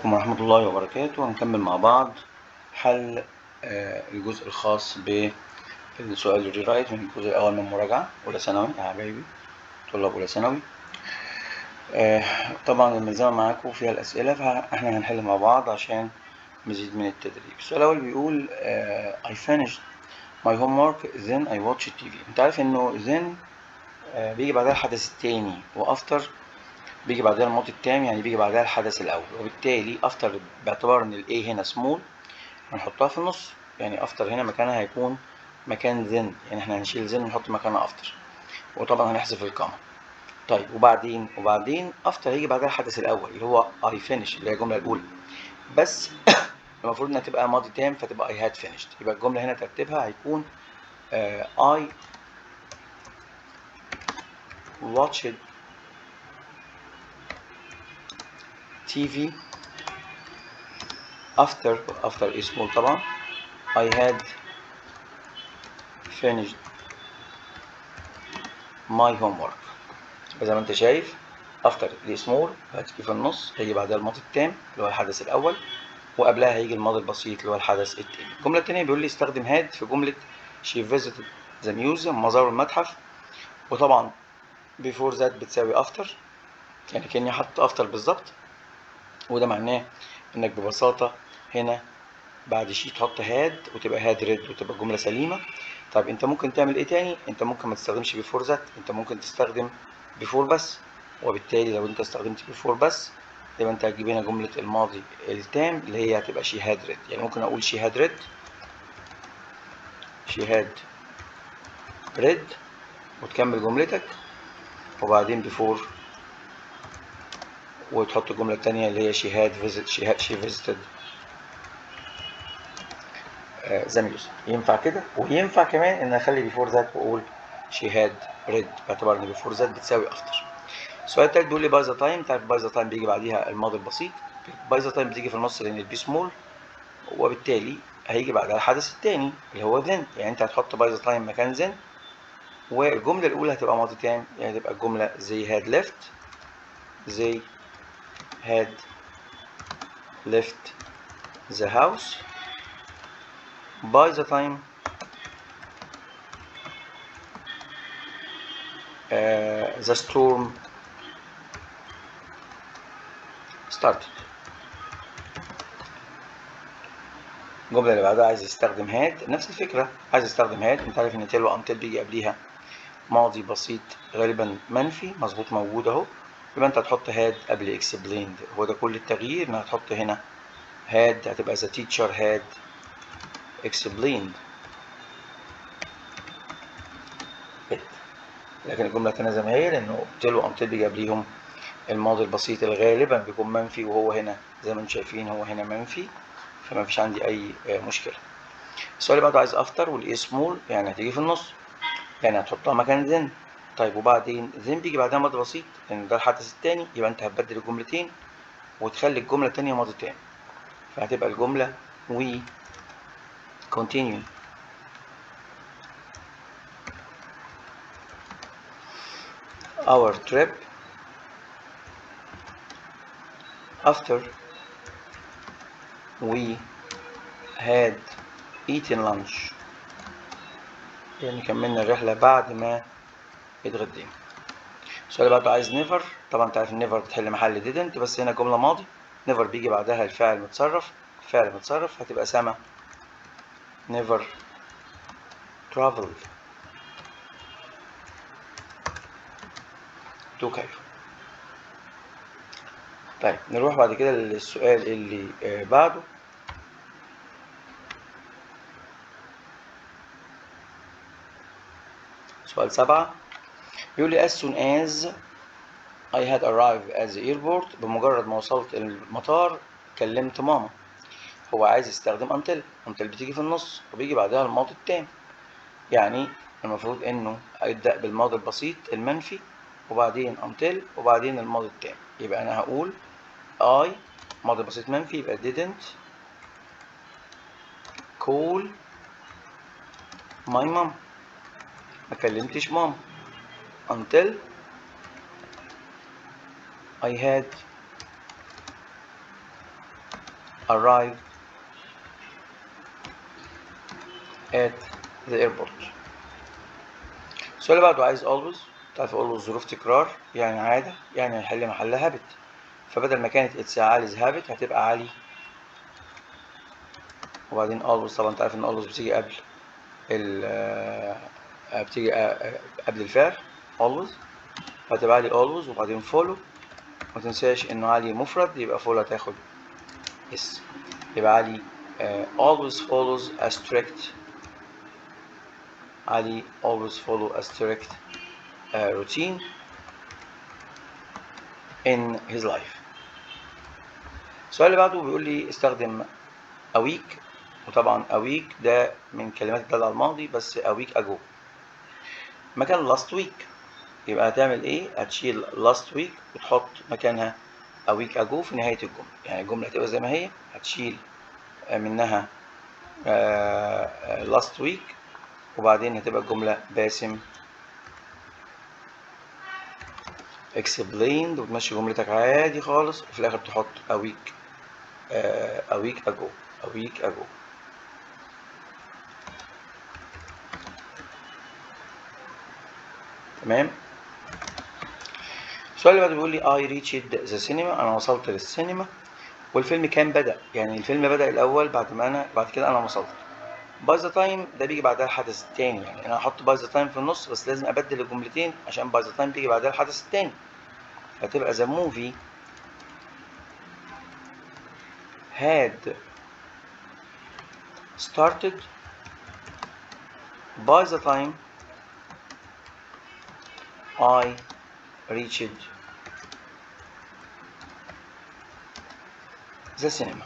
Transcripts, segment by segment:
عليكم ورحمة الله وبركاته. هنكمل مع بعض حل الجزء الخاص بالسؤال الريرايت من الجزء الأول من مراجعة أولى ثانوي يا حبايبي طلاب أولى ثانوي. طبعا الملزمة معاكم فيها الأسئلة، فاحنا هنحل مع بعض عشان مزيد من التدريب. السؤال الأول بيقول I finished my homework then I watched TV. أنت عارف إنه then بيجي بعدها الحدث التاني، وأفتر بيجي بعدها الماضي التام، يعني بيجي بعدها الحدث الأول، وبالتالي أفتر باعتبار إن الA هنا سمول هنحطها في النص، يعني أفتر هنا مكانها هيكون مكان then، يعني احنا هنشيل then ونحط مكانها أفتر، وطبعا هنحذف الكاما. طيب وبعدين أفتر هيجي بعدها الحدث الأول اللي هو I finish اللي هي الجملة الأولى، بس المفروض إنها تبقى ماضي تام فتبقى I had finished. يبقى الجملة هنا ترتيبها هيكون I watched TV after is small طبعا I had finished my homework. زي ما انت شايف after دي small هتيجي في النص، هيجي بعدها الماضي التام اللي هو الحدث الأول، وقبلها هيجي الماضي البسيط اللي هو الحدث التاني. الجملة التانية بيقول لي استخدم had في جملة she visited the museum، مزار المتحف، وطبعا before that بتساوي after، يعني كأني حط after بالظبط، وده معناه انك ببساطة هنا بعد شي تحط had وتبقى had read وتبقى الجملة سليمة. طيب انت ممكن تعمل ايه تاني؟ انت ممكن ما تستخدمش before that، انت ممكن تستخدم before بس، وبالتالي لو انت استخدمت before بس يبقى انت هتجيب هنا جملة الماضي التام اللي هي هتبقى she had read. يعني ممكن اقول she had read وتكمل جملتك، وبعدين before وتحط الجملة التانية اللي هي she visited the museum. ينفع كده، وينفع كمان ان اخلي before that واقول she had read باعتبار ان before that بتساوي after. السؤال التالت بيقول لي باي ذا تايم. تعرف باي ذا تايم بيجي بعديها الماضي البسيط، باي ذا تايم بتيجي في النص لان البي سمول، وبالتالي هيجي بعدها الحدث التاني اللي هو then، يعني انت هتحط باي ذا تايم مكان then، والجملة الأولى هتبقى ماضي تام، يعني تبقى الجملة they had left the house by the time the storm started. الجملة اللي بعدها عايز يستخدم had، نفس الفكرة، عايز يستخدم had. انت عارف ان till وانتل بيجي قبليها ماضي بسيط غالبا منفي، مظبوط موجود اهو، يبقى انت هتحط had قبل explained. هو ده كل التغيير، ان هتحط هنا had هتبقى the teacher had explained it. لكن الجملة التانية زي ما هي، لانه till وانتل بيجي قبليهم الماضي البسيط اللي غالبا بيكون منفي، وهو هنا زي ما انتم شايفين هو هنا منفي، فما فيش عندي اي مشكلة. السؤال اللي بعده عايز after والايه سمول، يعني هتيجي في النص، يعني هتحطها مكان then. طيب وبعدين then بيجي بعدها ماضي بسيط لان ده الحدث التاني، يبقى انت هتبدل الجملتين وتخلي الجملة التانية ماضي تام، فهتبقى الجملة we continue our trip after we had eaten lunch، يعني كملنا الرحلة بعد ما اتغدينا. السؤال اللي بعده عايز never. طبعا انت عارف never بتحل محل didn't، بس هنا جملة ماضي، never بيجي بعدها الفعل متصرف، هتبقى سما never traveled to Cairo. طيب نروح بعد كده للسؤال اللي بعده. سؤال 7 بيقول لي as soon as I had arrived at the airport، بمجرد ما وصلت المطار كلمت ماما. هو عايز يستخدم until بتيجي في النص وبيجي بعدها الماضي التام، يعني المفروض انه هيبدأ بالماضي البسيط المنفي وبعدين until وبعدين الماضي التام. يبقى انا هقول I ماضي بسيط منفي، يبقى didn't call my mom، ما كلمتش ماما until I had arrived at the airport. السؤال اللي بعده عايز always. تعرف always ظروف تكرار، يعني عادة، يعني هنحل محلها habit. فبدل ما كانت it's علي's habit هتبقى علي وبعدين always. طبعا انت عارف ان always بتيجي قبل قبل الفعل always، فهتبقى علي always وبعدين follow. ما تنساش انه علي مفرد، يبقى follow هتاخد اس. يبقى علي always follows a strict. علي always follow a strict routine in his life. السؤال اللي بعده بيقول لي استخدم a week. وطبعا a week ده من كلمات الدالة على الماضي، بس a week ago مكان last week. يبقى هتعمل ايه؟ هتشيل last week وتحط مكانها a week ago في نهاية الجملة. يعني الجملة هتبقى زي ما هي، هتشيل منها last week وبعدين هتبقى الجملة باسم explained وتمشي جملتك عادي خالص، وفي الآخر تحط a week ago. تمام. السؤال اللي بعده بيقول لي I reached the cinema. أنا وصلت للسينما والفيلم كان بدأ. يعني الفيلم بدأ الأول بعد كده أنا وصلت. by the time ده بيجي بعدها الحدث التاني. يعني أنا هحط by the time في النص، بس لازم أبدل الجملتين عشان by the time بيجي بعدها الحدث التاني. هتبقى the movie had started by the time I reached the cinema.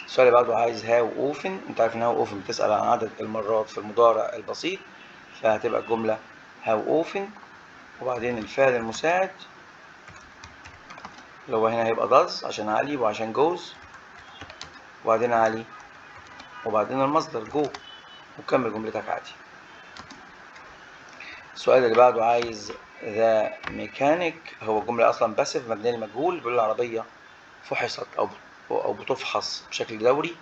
السؤال اللي بعده عايز how often. انت عارف ان how often بتسأل عن عدد المرات في المضارع البسيط، فهتبقى الجملة how often وبعدين الفعل المساعد اللي هو هنا هيبقى does عشان علي وعشان goes، وبعدين علي وبعدين المصدر go، وكمل جملتك عادي. السؤال اللي بعده عايز the mechanic. هو جملة أصلا باسف مبنية للمجهول، بالعربية فحصت أو بتفحص بشكل دوري،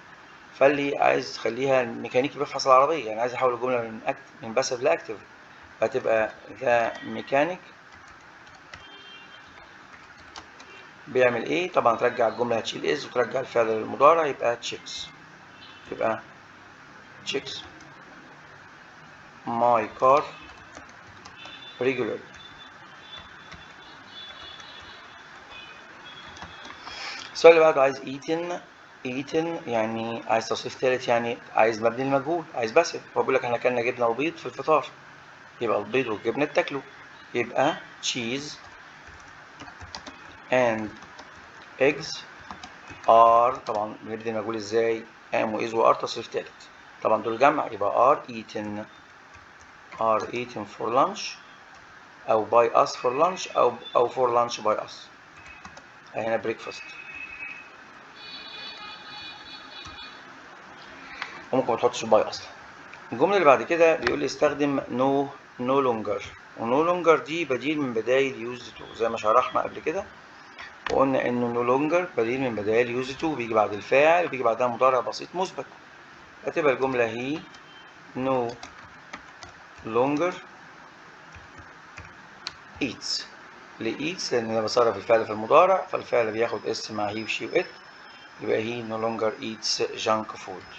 فاللي عايز تخليها الميكانيكي بيفحص العربية. يعني عايز أحول الجملة من باسف لأكتف، هتبقى the mechanic بيعمل إيه؟ طبعا ترجع الجملة هتشيل is وترجع الفعل للمضارع يبقى checks. يبقى checks my car regularly. السؤال اللي بعده عايز eaten يعني عايز توصيف ثالث، يعني عايز مبني للمجهول، عايز باسف. هو بيقول لك احنا كنا جبنه وبيض في الفطار، يبقى البيض والجبنه اتاكلوا، يبقى cheese and eggs are. طبعا بنبني المجهول ازاي؟ am و is و are تصريف ثالث، طبعا دول جمع يبقى are eaten for lunch او by us for lunch او for lunch by us. هنا breakfast. وممكن ما تحطش by اصلا. الجملة اللي بعد كده بيقول لي استخدم no longer. و no longer دي بديل من بدايل used to زي ما شرحنا قبل كده، وقلنا انه no longer بديل من بدايل used to، بيجي بعد الفاعل وبيجي بعدها مضارع بسيط مثبت. هتبقى الجملة هي no longer eats. ليه eats؟ لأن أنا بصرف الفعل في المضارع، فالفعل بياخد اس مع he وشي وات، يبقى he no longer eats junk food.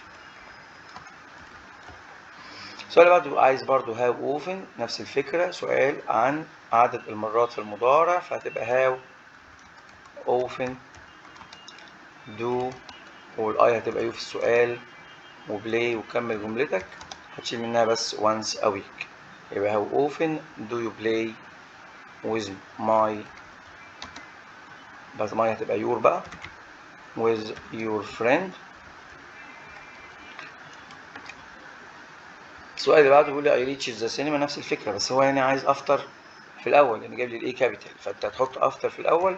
السؤال اللي بعده عايز برضو how often، نفس الفكرة، سؤال عن عدد المرات في المضارع، فهتبقى how often do والاي هتبقى يو في السؤال وبلاي وكمل جملتك. هتشيل منها بس once a week، يبقى how often do you play with my، بس my هتبقى your بقى with your friend. السؤال اللي بعده بيقول لي I reached the cinema، نفس الفكرة، بس هو يعني عايز after في الأول، يعني جايب لي الإيه كابيتال، فأنت هتحط after في الأول،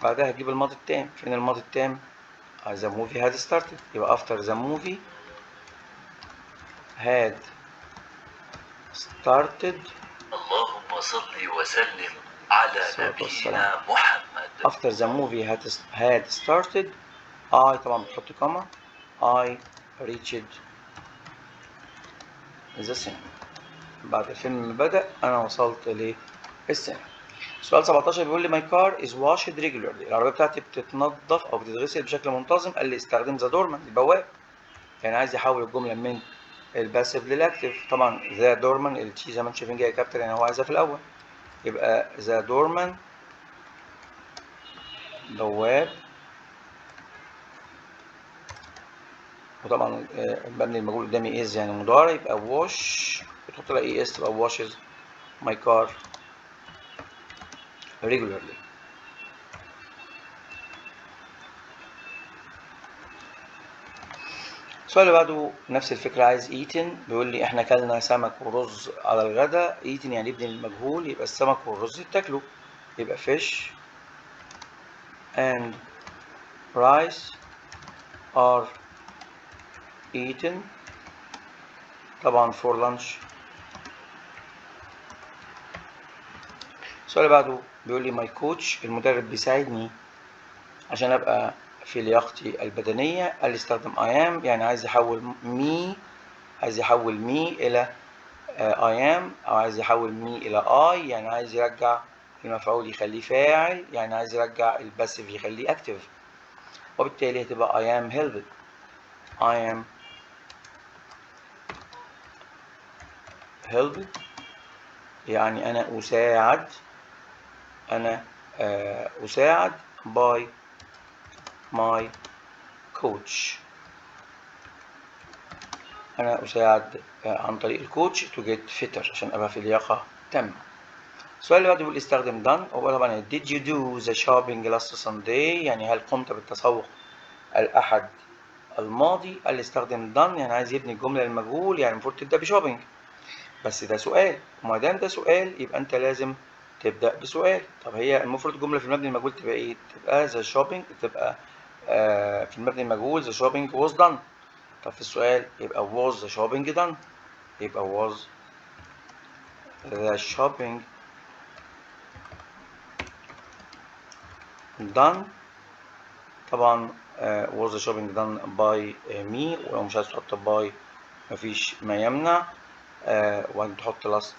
بعدها هتجيب الماضي التام. فين الماضي التام؟ the movie had started، يبقى after the movie had started. اللهم صل وسلم على نبينا محمد. After the movie had started I طبعا بتحط كوما I reached the cinema. بعد الفيلم بدأ أنا وصلت للسينما. سؤال 17 بيقول لي my car is washed regularly. العربية بتاعتي بتتنظف أو بتتغسل بشكل منتظم. قال لي استخدم the doorman البواب. يعني عايز يحول الجملة من الباسيف للأكتيف. طبعا the doorman التي زي ما انتم شايفين جاية كابتن يعني هو عايزها في الأول. يبقى the doorman بواب. وطبعا المبني المجهول قدامي is يعني مضارع يبقى wash بتحط لها es تبقى washes my car regularly. السؤال اللي بعده نفس الفكرة عايز eaten. بيقول لي احنا كلنا سمك ورز على الغداء. eaten يعني ابن المجهول يبقى السمك والرز بتاكله يبقى fish and rice are eaten طبعا for lunch. السؤال اللي بعده بيقول لي my coach المدرب بيساعدني عشان ابقى في لياقتي البدنية. قال لي استخدم I am يعني عايز يحول me إلى I am أو عايز يحول me إلى I يعني عايز يرجع المفعول يخليه فاعل يعني عايز يرجع الباسيف يخليه active. وبالتالي هتبقى I am helped. I am helped يعني أنا أساعد. أساعد by my coach. أنا أساعد عن طريق الكوتش to get fitter عشان أبقى في لياقة تامة. السؤال اللي بعده بيقول استخدم done. هو طبعا did you do the shopping last Sunday يعني هل قمت بالتسوق الأحد الماضي. قال لي استخدم done يعني عايز يبني الجملة للمجهول يعني المفروض تبدأ بشوبينج بس ده سؤال وما دام ده سؤال يبقى أنت لازم تبدأ بسؤال. طب هي المفروض الجملة في المبني المجهول تبقى إيه؟ تبقى the shopping تبقى في المبني المجهول the shopping was done. طب في السؤال يبقى was the shopping done يبقى was the shopping done. طبعا was the shopping done by me ولو مش عايز تحط by مفيش ما يمنع وانت تحط last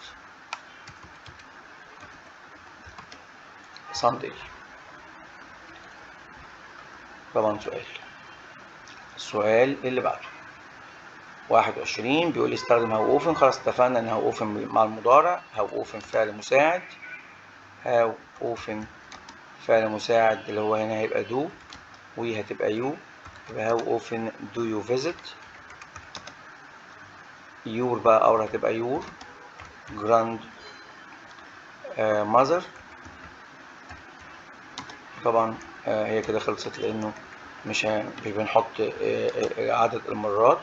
Sunday. طبعا السؤال اللي بعده 21 بيقول لي استخدم هاو اوفن. خلاص اتفقنا ان هاو اوفن مع المضارع. هاو اوفن فعل مساعد. هاو اوفن فعل مساعد اللي هو هنا هيبقى do وهتبقى you يبقى هاو often do you visit. your بقى اور هتبقى your grand mother. طبعا هي كده خلصت لانه مش بنحط عدد المرات.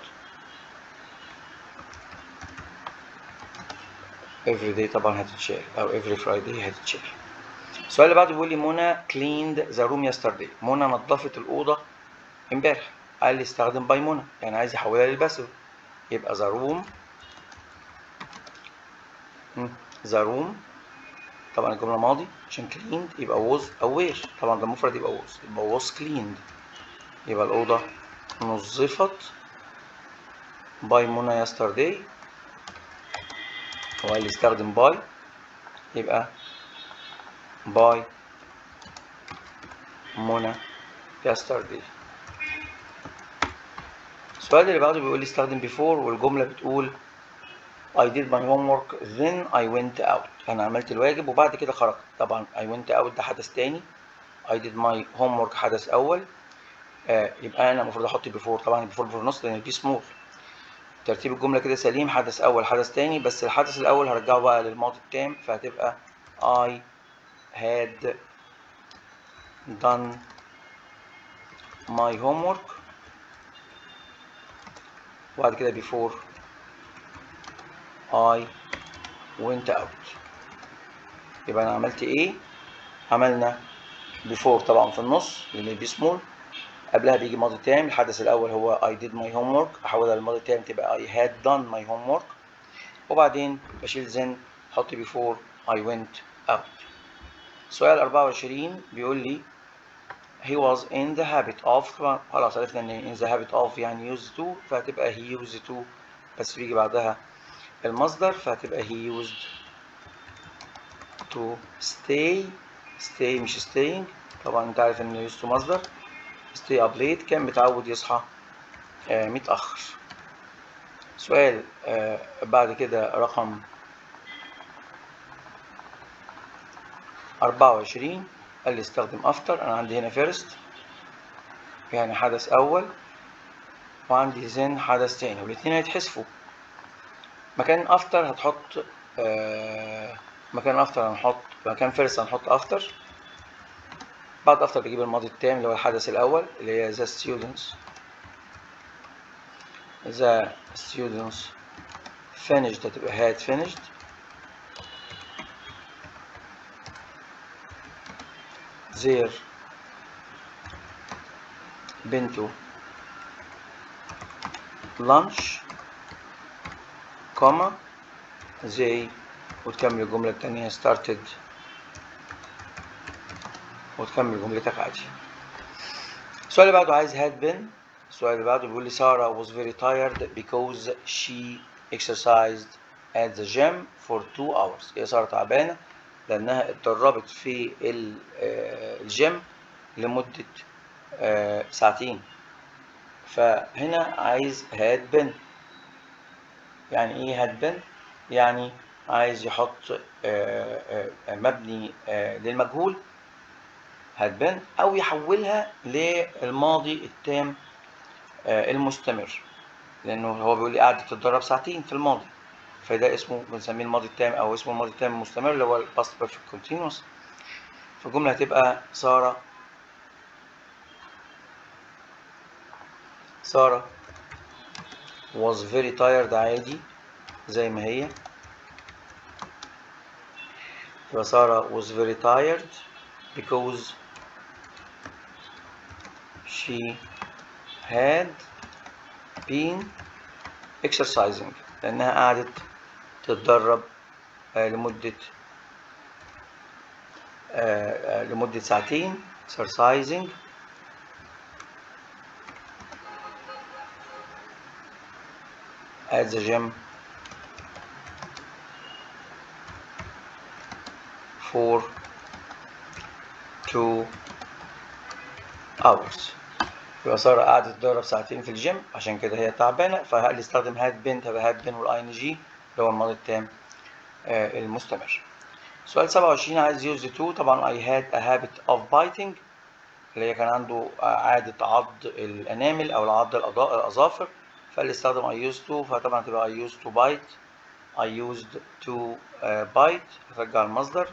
every day طبعا هتتشال او every Friday هتتشال. السؤال اللي بعده بيقول لي منى cleaned the room yesterday. منى نظفت الأوضة امبارح. قال لي استخدم by منى يعني عايز يحولها للباسف يبقى the room طبعا الجملة ماضي عشان cleaned يبقى was أو were. طبعا ده مفرد يبقى was cleaned يبقى الأوضة نظفت by منى yesterday. هو اللي يستخدم by يبقى by منى yesterday. السؤال اللي بعده بيقول لي استخدم before والجملة بتقول I did my homework then I went out. أنا عملت الواجب وبعد كده خرجت. طبعا I went out ده حدث تاني. I did my homework حدث أول. يبقى أنا المفروض أحط before. طبعا before في النص لأن دي small. ترتيب الجملة كده سليم. حدث أول حدث تاني بس الحدث الأول هرجعه بقى للماضي التام فهتبقى I had done my homework وبعد كده before I went out. يبقى أنا عملت إيه؟ عملنا before طبعا في النص لأن دي small. قبلها بيجي ماضي تام. الحدث الأول هو I did my homework أحولها للماضي التام تبقى I had done my homework وبعدين بشيل then أحط before I went out. سؤال 24 بيقول لي he was in the habit of، طبعا خلاص عرفنا ان in the habit of يعني used to، فهتبقى he used to بس بيجي بعدها المصدر، فهتبقى he used to stay مش staying. طبعا انت عارف ان used to مصدر. stay up late كان متعود يصحى متأخر. سؤال بعد كده رقم 24 قال لي استخدم after. انا عندي هنا first يعني حدث اول، وعندي then حدث تاني، والاثنين هيتحذفوا. مكان after هتحط مكان after هنحط مكان first هنحط after. بعد after بجيب الماضي التام اللي هو الحدث الاول اللي هي the students finished هتبقى had finished. their been to lunch comma they، وتكمل الجملة التانية started وتكمل جملتك عادي. السؤال اللي بعده عايز had been. السؤال اللي بعده بيقول لي سارة was very tired because she exercised at the gym for 2 hours. هي سارة تعبانة لأنها اتدربت في الجيم لمدة ساعتين. فهنا عايز had been. يعني ايه had been؟ يعني عايز يحط مبني للمجهول had been، او يحولها للماضي التام المستمر، لانه هو بيقول لي قعدت تتدرب ساعتين في الماضي، فده اسمه بنسميه الماضي التام او اسمه الماضي التام المستمر اللي هو الباست بيرفكت كونتينوس. فالجمله هتبقى سارة was very tired عادي زي ما هي. يبقى سارة was very tired because she had been exercising، لأنها قعدت تتدرب لمدة ساعتين exercising at the gym for 2 hours. يبقى سارة قعدت تتدرب ساعتين في الجيم عشان كده هي تعبانة، فهل يستخدم had been تبقى had been والING اللي هو الماضي التام المستمر. سؤال 27 عايز use to. طبعا I had a habit of biting اللي هي كان عنده عادة عض الأنامل أو عض الأظافر، فاللي استخدم I used to، فطبعا تبقى I used to bite. I used to bite هترجع المصدر،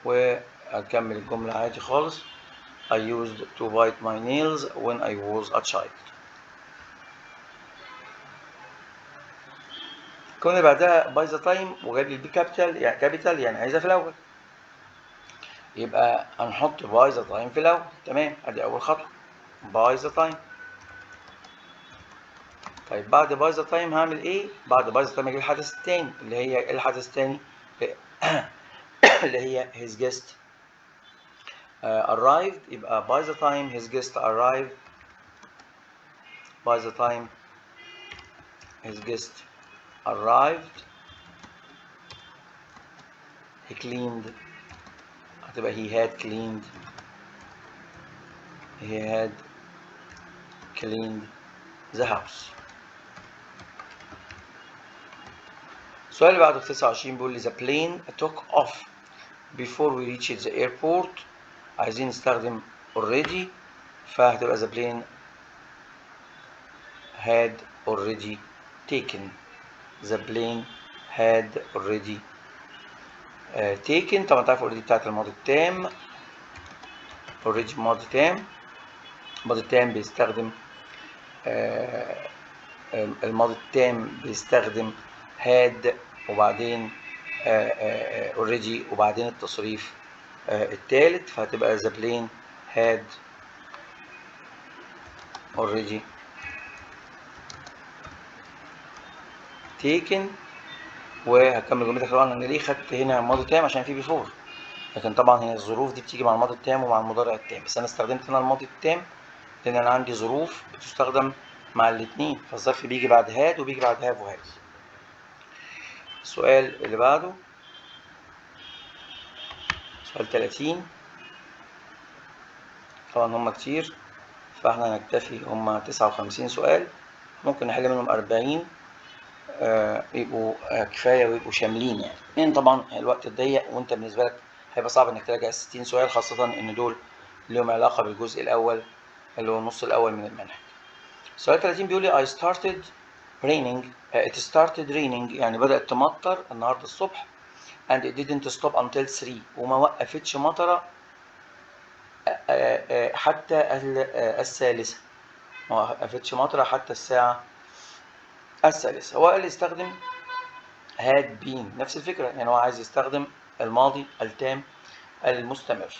وهكمل الجملة عادي خالص. I used to bite my nails when I was a child. الجملة اللي بعدها by the time وجاب لي البي كابيتال يعني كابيتال يعني عايزها في الأول، يبقى هنحط by the time في الأول. تمام، ادي أول خطوة by the time. طيب بعد by the time هعمل إيه؟ بعد by the time هجيب الحدث التاني اللي هي الحدث التاني اللي هي his guest arrived. يبقى by the time his guest arrived by the time his guest arrived he cleaned هتبقى he had cleaned the house. السؤال اللي بعده في 29 بيقول لي the plane took off before we reached the airport. عايزين نستخدم already، فهتبقى the plane had already taken. the plane had already taken. طبعا تعرف already بتاعت الماضي التام، already ماضي تام. الماضي التام بيستخدم الماضي التام بيستخدم had وبعدين already وبعدين التصريف الثالث، فهتبقى the plane had already taken وهكمل جملتك طبعا. انا ليه خدت هنا ماضي تام؟ عشان في بيفور، لكن طبعا هي الظروف دي بتيجي مع الماضي التام ومع المضارع التام، بس انا استخدمت هنا الماضي التام لان انا عندي ظروف بتستخدم مع الاثنين، فالظرف بيجي بعد هاد وبيجي بعد هاف وهاز. السؤال اللي بعده سؤال 30. طبعا هم كتير فاحنا هنكتفي، هم 59 سؤال، ممكن نحل منهم 40 يبقوا كفايه ويبقوا شاملين يعني، لان طبعا الوقت ضيق وانت بالنسبه لك هيبقى صعب انك تراجع 60 سؤال، خاصه ان دول لهم علاقه بالجزء الاول اللي هو النص الاول من المنهج. سؤال 30 بيقول لي I started raining it started raining يعني بدأت تمطر النهارده الصبح and it didn't stop until 3 وما وقفتش مطره حتى الثالثة، ما وقفتش مطره حتى الساعة الثالثة. هو قال لي استخدم had been، نفس الفكرة يعني هو عايز يستخدم الماضي التام المستمر،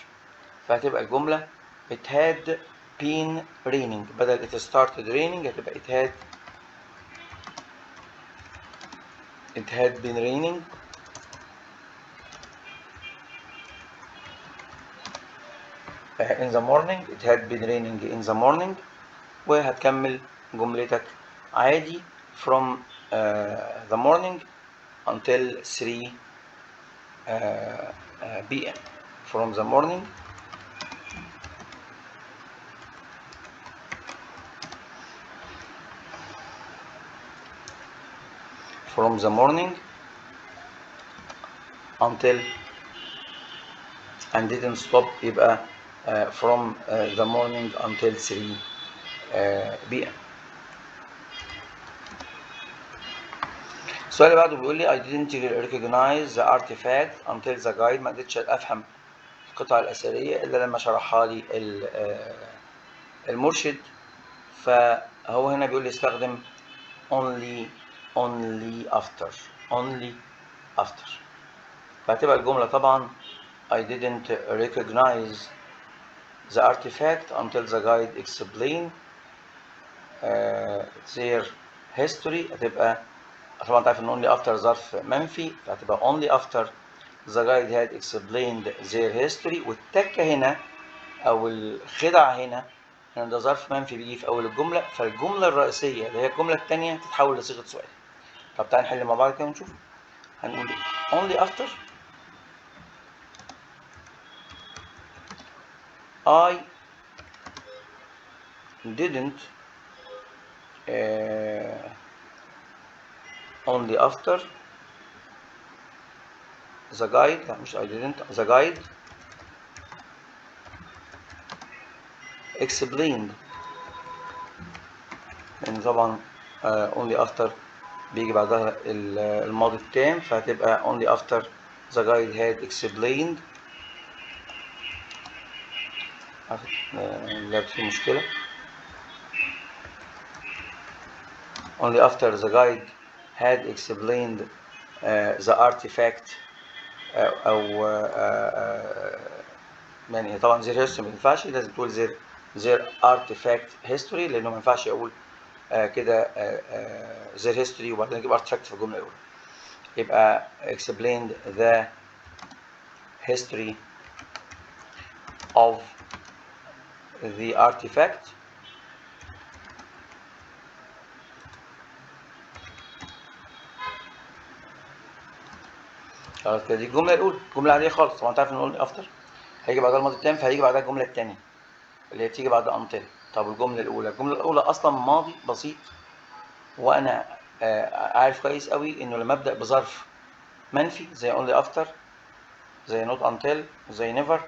فهتبقى الجملة it had been raining بدل it started raining هتبقى it had been raining in the morning. It had been raining in the morning. وهتكمل جملتك عادي from the morning until 3 p.m. from the morning until and didn't stop يبقى from the morning until 3 p.m. السؤال اللي بعده بيقول لي I didn't recognize the artifact until the guide، ما قدرتش افهم القطعة الأثرية إلا لما شرحها لي المرشد، فهو هنا بيقول لي استخدم only after فهتبقى الجملة طبعا I didn't recognize the artifact until the guide explained their history. هتبقى طبعا تعرف ان only after ظرف منفي، فهتبقى only after the guide had explained their history. والتكة هنا او الخدعة هنا ان ده ظرف منفي بيجي في اول الجملة، فالجملة الرئيسية اللي هي الجملة الثانية تتحول لصيغة سؤال. طب تعالى نحل مع بعض كده ونشوف هنقول ايه. only after I didn't only after the guide، لا مش I didn't، the guide explained، لأن طبعا only after بيجي بعدها الماضي التام، فهتبقى only after the guide had explained. لا في مشكلة. only after the guide had explained the artifact أو يعني طبعا their history ما ينفعش، لازم تقول their artifact history، لأنه ما ينفعش أقول كده their history وبعدين أجيب artifact في الجملة الأولى. يبقى explained the history of the artifact خلاص كده. دي الجملة الأولى، الجملة العادية خالص. طبعا تعرف إن نقول أفتر هيجي بعدها الماضي التام، فهيجي بعدها الجملة الثانية اللي هي بتيجي بعد until. طب الجملة الأولى أصلا ماضي بسيط، وأنا عارف كويس قوي إنه لما أبدأ بظرف منفي زي only after زي not until زي never،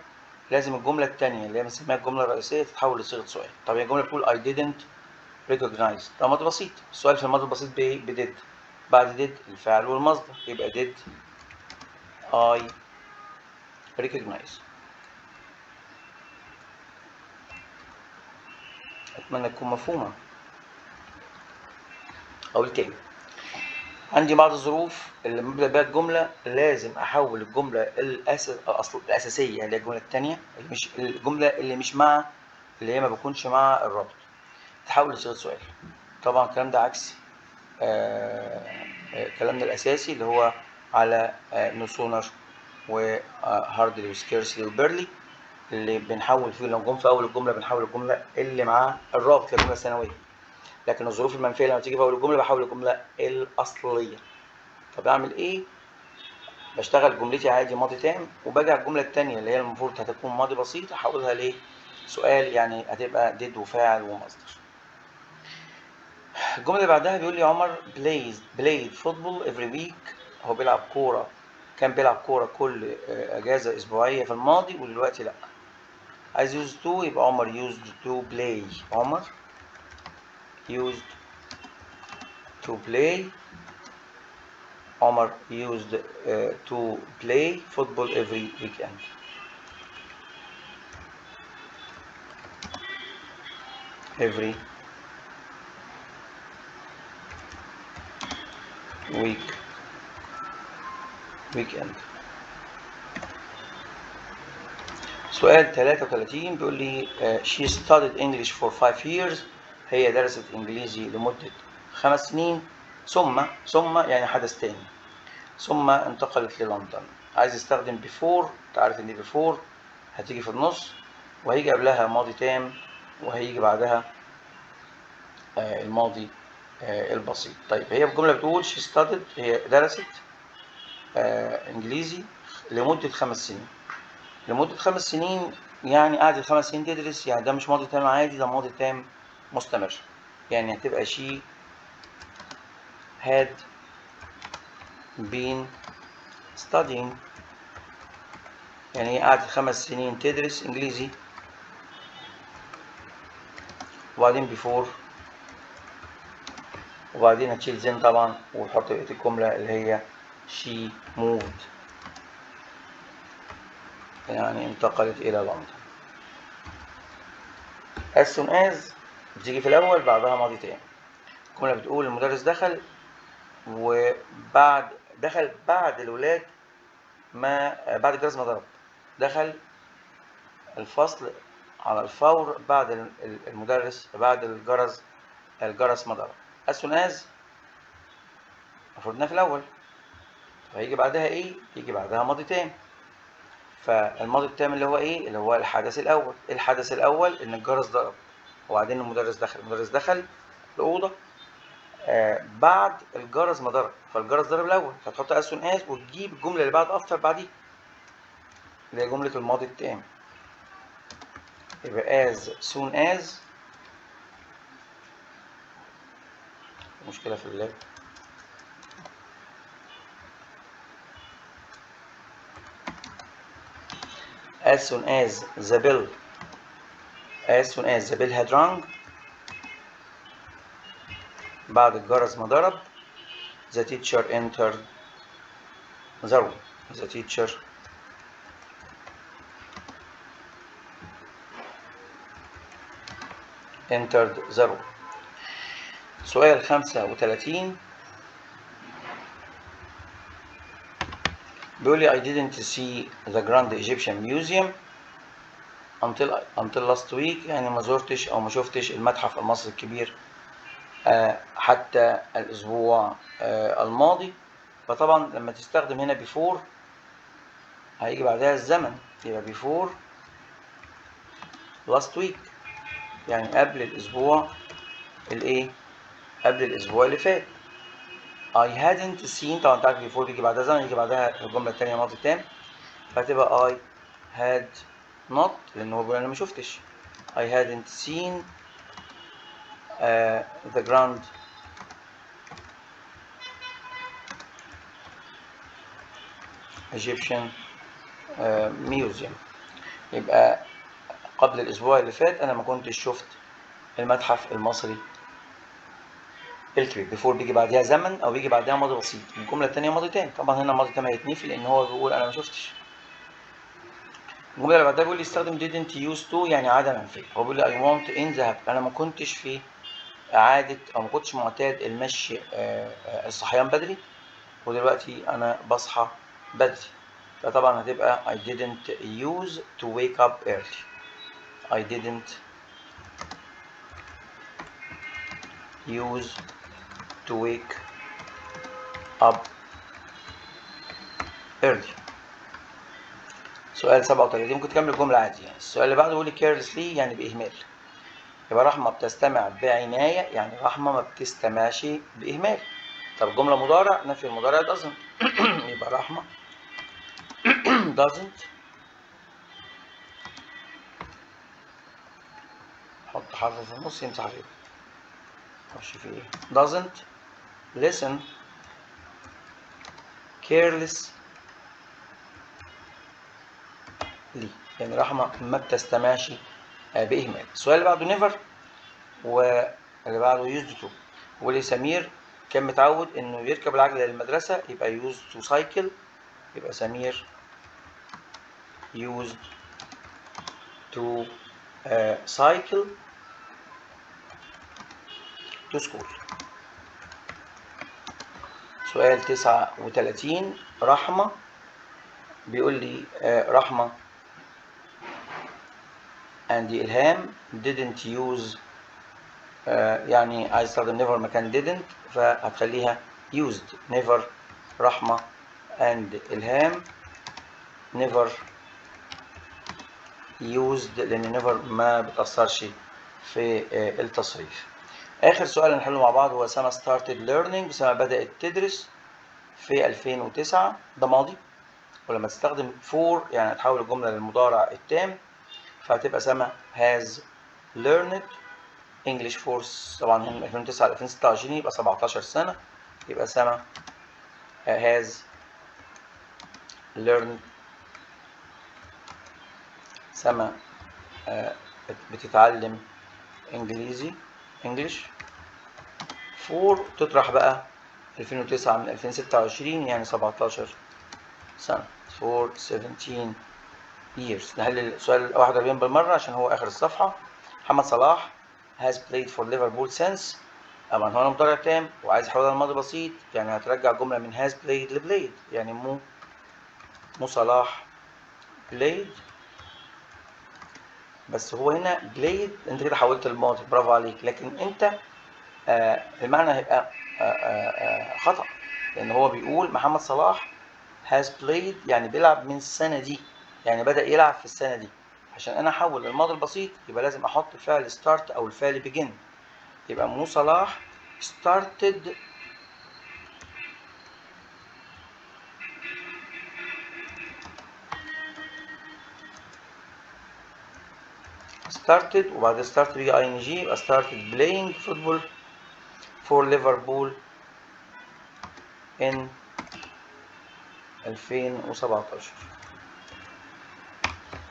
لازم الجملة الثانية اللي هي بنسميها الجملة الرئيسية تتحول لصيغة سؤال. طب هي الجملة بتقول I didn't recognize، ده ماضي بسيط، السؤال في الماضي البسيط بإيه؟ بديد، بعد ديد الفعل والمصدر، يبقى did I recognize. أتمنى تكون مفهومة. أقول تاني، عندي بعض الظروف اللي لما ابدا بيها الجمله لازم احول الجمله الاساسيه اللي هي الجمله الثانيه، اللي مش الجمله اللي مش مع اللي هي ما بيكونش مع الرابط، تحول لصيغه سؤال. طبعا الكلام ده عكس كلامنا الاساسي اللي هو على نو سونر وهاردلي وسكيرسلي وبيرلي، اللي بنحول فيه لو جم في اول الجمله بنحول الجمله اللي معاه الرابط للجمله الثانويه، لكن الظروف المنفيه لما تيجي في اول الجمله بحول الجمله الاصليه. طب اعمل ايه؟ بشتغل جملتي عادي ماضي تام، وباجي على الجمله الثانيه اللي هي المفروض هتكون ماضي بسيط احولها ليه سؤال، يعني هتبقى ديد وفاعل ومصدر. الجمله اللي بعدها بيقول لي عمر played football every week، هو بيلعب كوره، كان بيلعب كوره كل اجازه اسبوعيه في الماضي ودلوقتي لا. عايز used to، يبقى عمر used to play، عمر used to play، عمر used to play football every weekend. every weekend. سؤال 33 بيقول لي she studied English for 5 years، هي درست إنجليزي لمدة 5 سنين، ثم يعني حدث تاني، ثم انتقلت للندن. عايز يستخدم before، تعرف ان before هتيجي في النص وهيجي قبلها ماضي تام وهيجي بعدها الماضي البسيط. طيب هي في جملة بتقول she studied، هي درست إنجليزي لمدة 5 سنين. لمدة 5 سنين يعني قعدت 5 سنين تدرس، يعني ده مش ماضي تام عادي، ده ماضي تام مستمر، يعني هتبقى she had been studying، يعني هي قعدت 5 سنين تدرس إنجليزي، وبعدين before، وبعدين هتشيل then طبعا وتحط بقية الجملة اللي هي she moved، يعني انتقلت إلى لندن. as soon as بتيجي في الأول بعدها ماضي تاني. الجملة بتقول المدرس دخل، دخل بعد الولاد ما بعد الجرس ما ضرب، دخل الفصل على الفور بعد المدرس بعد الجرس ما ضرب. as soon as المفروض انها في الأول، فهيجي بعدها إيه؟ يجي بعدها ماضي تام. فالماضي التام اللي هو إيه؟ اللي هو الحدث الأول. الحدث الأول إن الجرس ضرب، وبعدين المدرس دخل الأوضة بعد الجرس ما ضرب، فالجرس ضرب الأول، فتحط as soon as وتجيب الجملة اللي بعد after بعديه اللي هي جملة الماضي التام. يبقى as soon as، مشكلة في اللاب. as soon as the bell had rung، بعد الجرس ما ضرب the teacher entered the room. the teacher entered the room. سؤال 35 بيقول لي I didn't see the Grand Egyptian Museum until last week، يعني ما زرتش أو ما شفتش المتحف المصري الكبير حتى الأسبوع الماضي. فطبعا لما تستخدم هنا before هيجي بعدها الزمن، يبقى before last week، يعني قبل الأسبوع الإيه؟ قبل الأسبوع اللي فات. I hadn't seen، طبعا تعرف before بيجي بعدها زمن، يجي بعدها الجملة التانية ماضي تام، فهتبقى I had not، لأن هو بيقول أنا ما شفتش. I hadn't seen the Grand Egyptian Museum، يبقى قبل الأسبوع اللي فات أنا ما كنتش شفت المتحف المصري الكبير. before بيجي بعدها زمن أو بيجي بعدها ماضي بسيط، الجملة التانية ماضي تام، طبعا هنا ماضي تام هيتنفي لأن هو بيقول أنا ما شفتش. الجملة اللي بعدها بيقول لي استخدم didn't use to، يعني عادة منفية. هو بيقول لي I want in ذهب، أنا ما كنتش في عادة أو ما كنتش معتاد المشي الصحيان بدري، ودلوقتي أنا بصحى بدري، فطبعا هتبقى I didn't use to wake up early. I didn't use to wake up early. سؤال 37 ممكن تكمل الجملة عادي يعني. السؤال اللي بعده بيقول لي carelessly يعني بإهمال. يبقى رحمة بتستمع بعناية يعني رحمة ما بتستمعش بإهمال. طب جملة مضارع نفي المضارع doesn't. يبقى رحمة doesn't حط حرف في النص يمسح فيه. خش فيه ايه؟ doesn't listen carelessly يعني رحمة ما بتستمعش بإهمال. السؤال اللي بعده never واللي بعده used to. واللي سمير كان متعود انه يركب العجلة للمدرسة يبقى used to cycle. يبقى سمير used to cycle to school. سؤال 39 رحمة بيقول لي رحمة and إلهام didn't use يعني عايز استخدم never مكان didn't فهتخليها used. never رحمة and إلهام never used لأن never ما بتأثرش في التصريف. آخر سؤال هنحله مع بعض هو سما started learning. سما بدأت تدرس في 2009. ده ماضي ولما تستخدم for يعني هتحول الجملة للمضارع التام فهتبقى سما has learned English for طبعا من 2009 ل 2026 يبقى 17 سنة. يبقى سما has learned سما بتتعلم انجليزي English for تطرح بقى 2009 من 2026 يعني 17 سنة for 17 years. نحل السؤال 41 بالمرة عشان هو آخر الصفحة. محمد صلاح has played for Liverpool since. طبعا هو مضارع تام وعايز احولها لماضي بسيط يعني هترجع جملة من has played ل played يعني مو صلاح played بس هو هنا played انت كده حولت الماضي برافو عليك لكن انت المعنى هيبقى خطأ لأن هو بيقول محمد صلاح has played يعني بيلعب من السنة دي يعني بدأ يلعب في السنة دي. عشان أنا أحول الماضي البسيط يبقى لازم أحط فعل start أو الفعل begin. يبقى مو صلاح started وبعد start بيجي ing يبقى started playing football for Liverpool in 2017.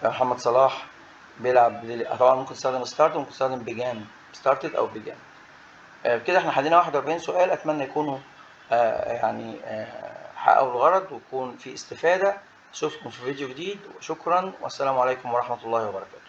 محمد صلاح بيلعب طبعا ممكن تستخدم start وممكن تستخدم began started أو began. كده احنا حلينا 41 سؤال. أتمنى يكونوا يعني حققوا الغرض ويكون في استفادة. أشوفكم في فيديو جديد وشكرا والسلام عليكم ورحمة الله وبركاته.